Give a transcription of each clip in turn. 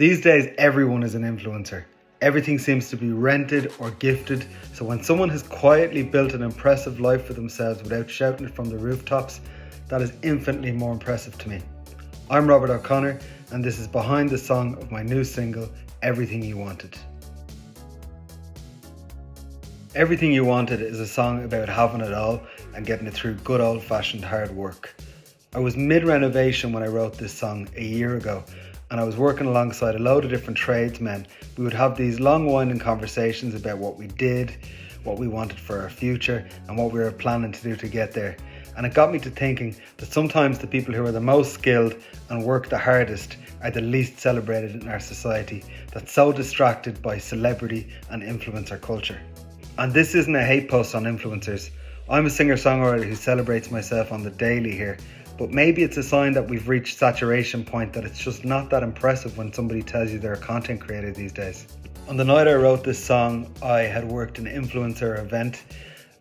These days, everyone is an influencer. Everything seems to be rented or gifted, so when someone has quietly built an impressive life for themselves without shouting it from the rooftops, that is infinitely more impressive to me. I'm Robert O'Connor, and this is behind the song of my new single, Everything You Wanted. Everything You Wanted is a song about having it all and getting it through good old-fashioned hard work. I was mid-renovation when I wrote this song a year ago, and I was working alongside a load of different tradesmen. We would have these long winding conversations about what we did, what we wanted for our future, and what we were planning to do to get there. And it got me to thinking that sometimes the people who are the most skilled and work the hardest are the least celebrated in our society, that's so distracted by celebrity and influencer culture. And this isn't a hate post on influencers. I'm a singer-songwriter who celebrates myself on the daily here, but maybe it's a sign that we've reached saturation point, that it's just not that impressive when somebody tells you they're a content creator these days. On the night I wrote this song, I had worked an influencer event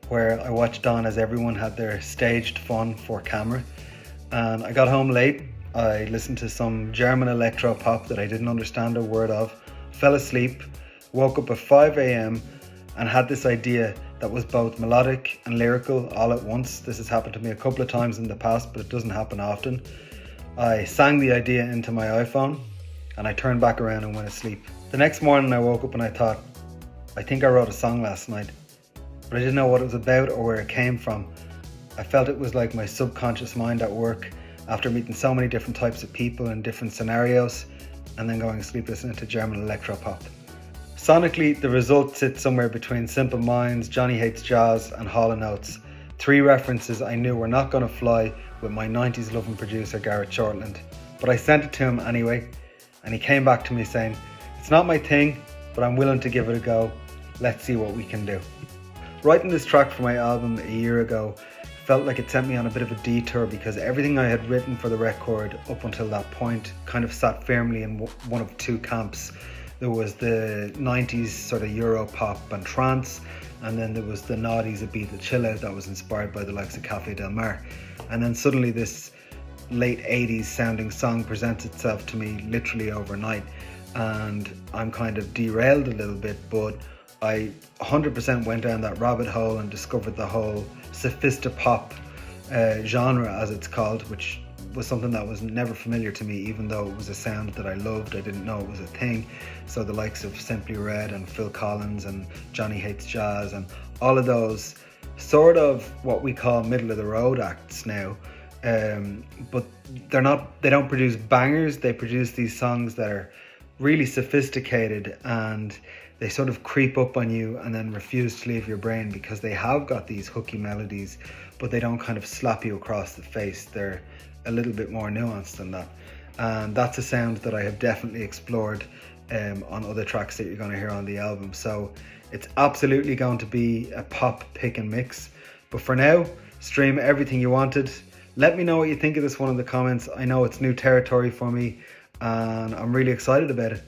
where I watched on as everyone had their staged fun for camera, and I got home late. I listened to some German electro pop that I didn't understand a word of, fell asleep, woke up at 5 a.m. and had this idea that was both melodic and lyrical all at once. This has happened to me a couple of times in the past, but it doesn't happen often. I sang the idea into my iPhone and I turned back around and went to sleep. The next morning I woke up and I thought, I think I wrote a song last night, but I didn't know what it was about or where it came from. I felt it was like my subconscious mind at work after meeting so many different types of people in different scenarios and then going to sleep listening to German electro pop. Sonically, the result sits somewhere between Simple Minds, Johnny Hates Jazz and Hall & Oates. Three references I knew were not going to fly with my 90s loving producer Gareth Shortland. But I sent it to him anyway, and he came back to me saying, "It's not my thing, but I'm willing to give it a go. Let's see what we can do." Writing this track for my album a year ago felt like it sent me on a bit of a detour, because everything I had written for the record up until that point kind of sat firmly in one of two camps. There was the 90s sort of Euro pop and trance, and then there was the noughties Ibiza chill out that was inspired by the likes of Cafe Del Mar. And then suddenly this late 80s sounding song presents itself to me literally overnight, and I'm kind of derailed a little bit, but I 100% went down that rabbit hole and discovered the whole sophistopop genre, as it's called, which was something that was never familiar to me, even though it was a sound that I loved. I didn't know it was a thing. So the likes of Simply Red and Phil Collins and Johnny Hates Jazz and all of those sort of what we call middle of the road acts now, but they don't produce bangers. They produce these songs that are really sophisticated, and they sort of creep up on you and then refuse to leave your brain, because they have got these hooky melodies, but they don't kind of slap you across the face. They're a little bit more nuanced than that, and that's a sound that I have definitely explored on other tracks that you're going to hear on the album. So it's absolutely going to be a pop pick and mix, but for now, stream Everything You Wanted. Let me know what you think of this one in the comments. I know it's new territory for me and I'm really excited about it.